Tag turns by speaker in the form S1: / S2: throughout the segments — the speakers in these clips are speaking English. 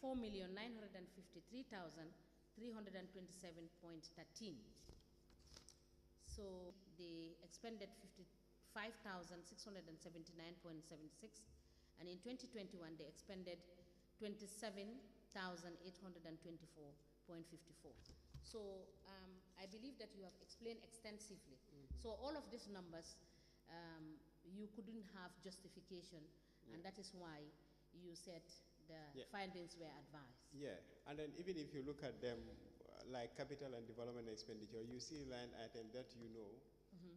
S1: 4,953,327.13. So they expended 55,679.76, and in 2021 they expended 27,824.54. So I believe that you have explained extensively. So all of these numbers, you couldn't have justification, and that is why you said the findings were advised.
S2: Yeah, and then even if you look at them, like capital and development expenditure, you see line items that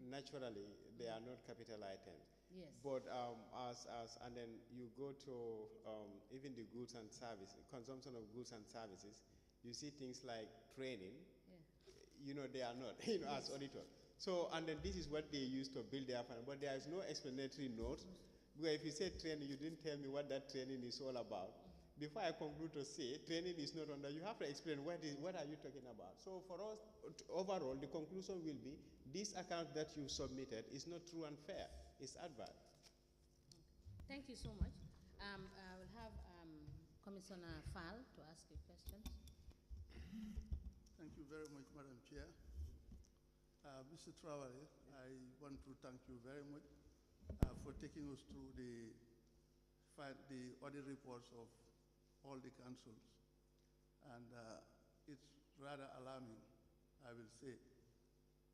S2: naturally they are not capital items.
S1: Yes.
S2: But and then you go to even the goods and services, consumption of goods and services, you see things like training.
S1: Yeah.
S2: They are not, as auditors. So, and then this is what they use to build their fund, but there is no explanatory note. Because if you say training, you didn't tell me what that training is all about. Before I conclude to say training is not under, you have to explain what are you talking about. So for us, overall, the conclusion will be this account that you submitted is not true and fair. It's adverse.
S1: Thank you so much. I will have Commissioner Fall to ask you questions.
S3: Thank you very much, Madam Chair. Mr. Traore, I want to thank you very much for taking us through the audit reports of all the councils. And it's rather alarming, I will say.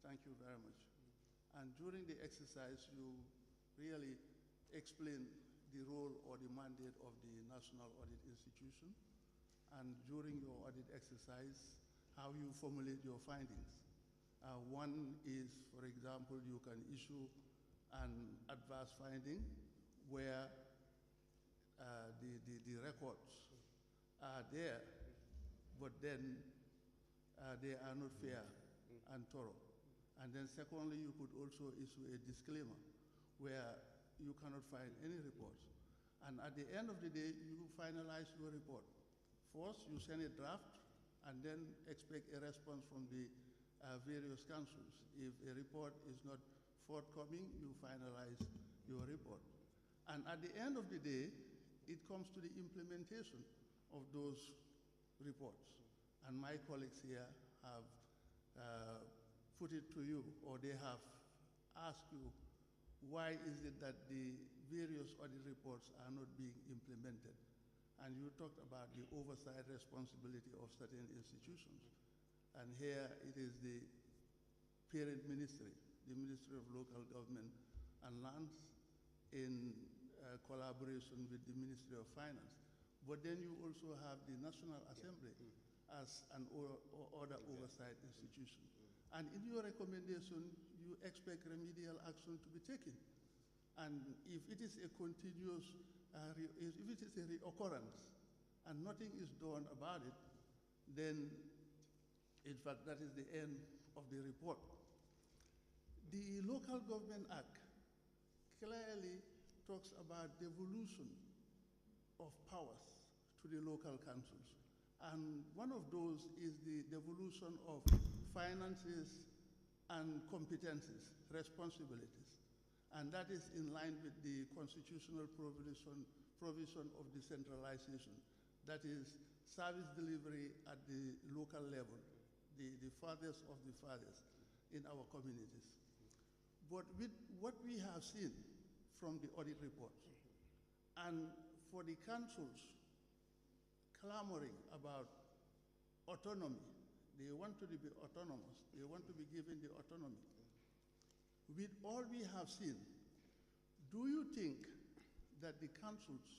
S3: Thank you very much. And during the exercise, you really explained the role or the mandate of the National Audit Institution, and during your audit exercise, how you formulate your findings. One is, for example, you can issue an adverse finding where the records are there, but then they are not fair and thorough. And then secondly, you could also issue a disclaimer where you cannot find any reports. And at the end of the day, you finalize your report. First, you send a draft and then expect a response from the various councils. If a report is not forthcoming, you finalize your report. And at the end of the day, it comes to the implementation of those reports. And my colleagues here have put it to you, or they have asked you, why is it that the various audit reports are not being implemented? And you talked about the oversight responsibility of certain institutions. And here it is the parent ministry, the Ministry of Local Government and Lands, in collaboration with the Ministry of Finance. But then you also have the National Assembly as an other oversight institution. And in your recommendation, you expect remedial action to be taken. And if it is a continuous, if it is a reoccurrence and nothing is done about it, then in fact that is the end of the report. The Local Government Act clearly talks about devolution of powers to the local councils. And one of those is the devolution of finances and competencies, responsibilities. And that is in line with the constitutional provision of decentralization. That is service delivery at the local level, the farthest of the farthest in our communities. But with what we have seen from the audit reports, and for the councils clamoring about autonomy, they want to be autonomous, they want to be given the autonomy. With all we have seen, do you think that the councils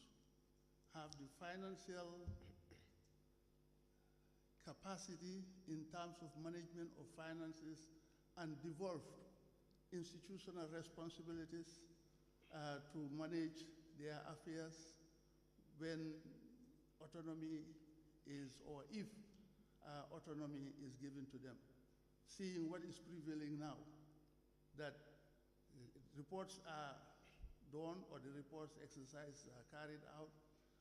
S3: have the financial capacity in terms of management of finances and devolved institutional responsibilities to manage their affairs when autonomy is, or if autonomy is given to them? Seeing what is prevailing now, that reports are done or the reports exercise are carried out,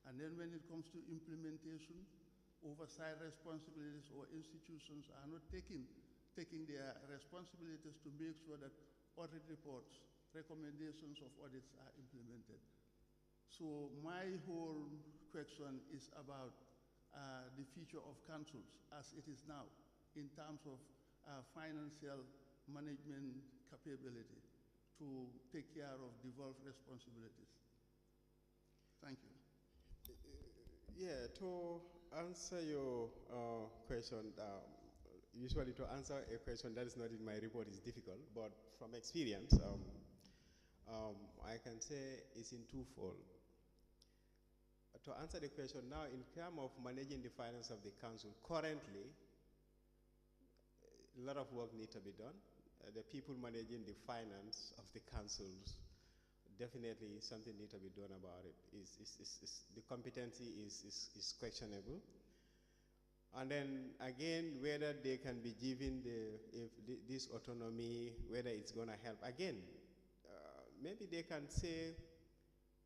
S3: and then when it comes to implementation, oversight responsibilities or institutions are not taking their responsibilities to make sure that audit reports, recommendations of audits are implemented. So my whole question is about the future of councils as it is now in terms of financial management capability to take care of devolved responsibilities. Thank you.
S2: Yeah, to answer your question, usually to answer a question that is not in my report is difficult, but from experience, I can say it's in twofold. To answer the question now, in terms of managing the finance of the council, currently, a lot of work needs to be done. The people managing the finance of the councils, definitely something needs to be done about it. The competency is questionable. And then again, whether they can be given this autonomy, whether it's going to help. Again, maybe they can say,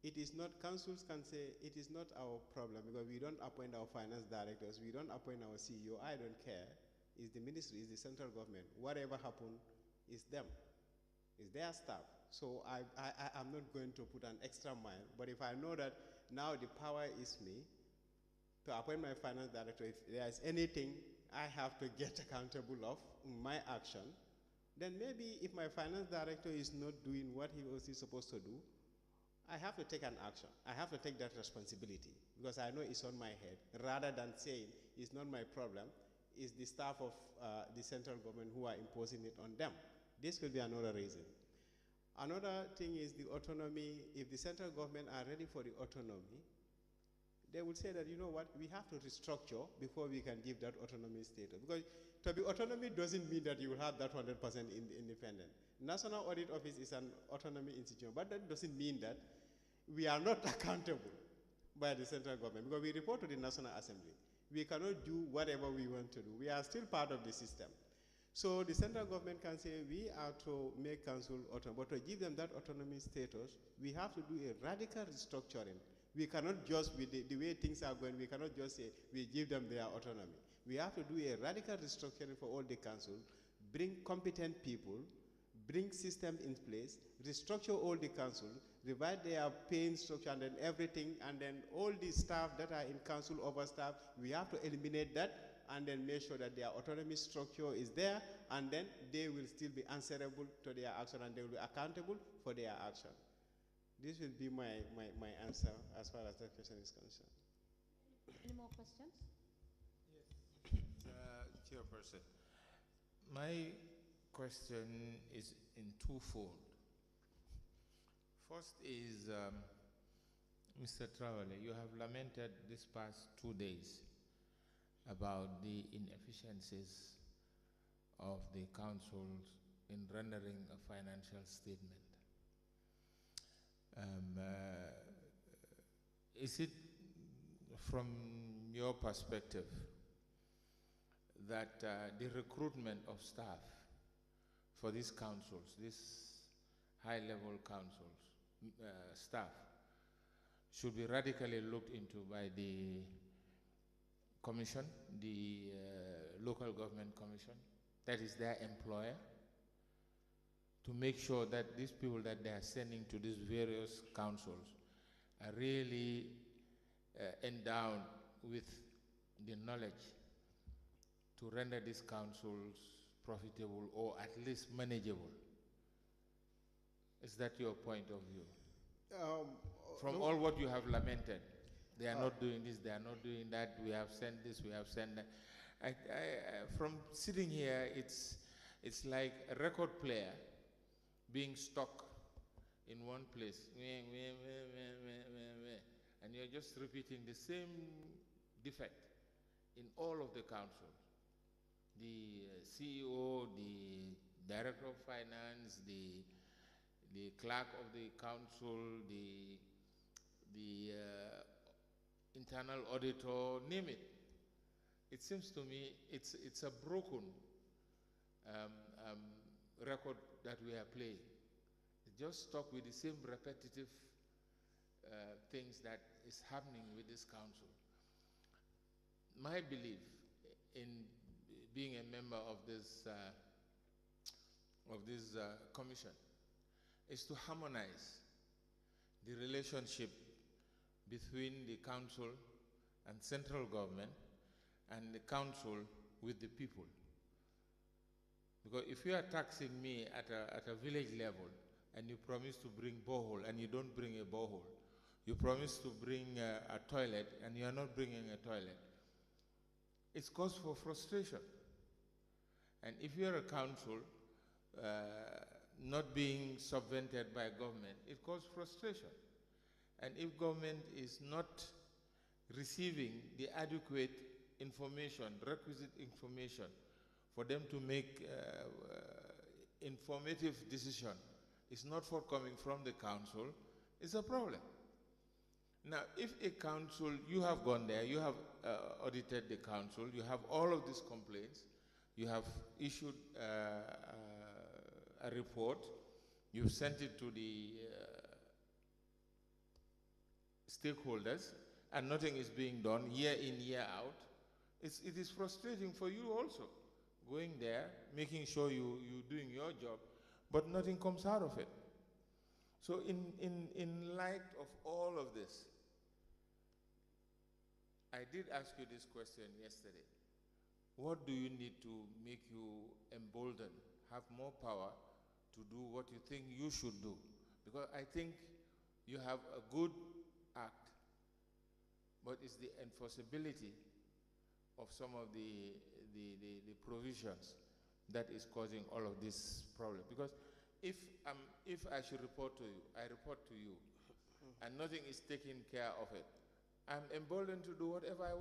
S2: it is not, councils can say, it is not our problem because we don't appoint our finance directors, we don't appoint our CEO, I don't care. It's the ministry, it's the central government. Whatever happens, it's them. It's their staff. So I'm not going to put an extra mile, but if I know that now the power is me, to appoint my finance director, if there is anything I have to get accountable of my action, then maybe if my finance director is not doing what he or she is supposed to do, I have to take an action. I have to take that responsibility because I know it's on my head, rather than saying it's not my problem, it's the staff of the central government who are imposing it on them. This could be another reason. Another thing is the autonomy. If the central government are ready for the autonomy, they will say that, you know what, we have to restructure before we can give that autonomy status. Because to be autonomy doesn't mean that you will have that 100% independent. National Audit Office is an autonomy institution, but that doesn't mean that we are not accountable by the central government because we report to the National Assembly. We cannot do whatever we want to do. We are still part of the system. So the central government can say we are to make council autonomous, but to give them that autonomy status, we have to do a radical restructuring. We cannot just, with the way things are going, we cannot just say we give them their autonomy. We have to do a radical restructuring for all the council, bring competent people, bring systems in place, restructure all the council, revise their paying structure and then everything, and then all the staff that are in council overstaff, we have to eliminate that and then make sure that their autonomy structure is there, and then they will still be answerable to their action and they will be accountable for their action. This will be my answer as far as that question is concerned.
S1: Any more questions?
S4: Yes, Chairperson. My question is in twofold. First is, Mr. Traore, you have lamented this past 2 days about the inefficiencies of the councils in rendering a financial statement. Is it from your perspective that the recruitment of staff for these councils, these high-level councils, staff, should be radically looked into by the commission, the local government commission, that is their employer, to make sure that these people that they are sending to these various councils are really endowed with the knowledge to render these councils profitable or at least manageable. Is that your point of view? From
S2: no.
S4: all what you have lamented, they are not doing this, they are not doing that, we have sent this, we have sent that. From sitting here, it's like a record player being stuck in one place, and you're just repeating the same defect in all of the councils. The CEO, the director of finance, the clerk of the council, the internal auditor, name it. It seems to me it's a broken record that we are playing. Just stuck with the same repetitive things that is happening with this council. My belief in being a member of this commission is to harmonize the relationship between the council and central government and the council with the people. Because if you are taxing me at a village level and you promise to bring borehole and you don't bring a borehole, you promise to bring a toilet and you are not bringing a toilet, it's cause for frustration. And if you're a council not being subvented by government, it causes frustration. And if government is not receiving the adequate information, requisite information, for them to make informative decision, it's not forthcoming from the council, it's a problem. Now, if a council, you have gone there, you have audited the council, you have all of these complaints, you have issued a report, you've sent it to the stakeholders, and nothing is being done year in, year out, it is frustrating for you also, going there, making sure you're doing your job, but nothing comes out of it. So in light of all of this, I did ask you this question yesterday. What do you need to make you emboldened, have more power to do what you think you should do? Because I think you have a good act, but it's the enforceability of some of the provisions that is causing all of this problem. Because if I should report to you, I report to you, and nothing is taken care of it, I'm emboldened to do whatever I want.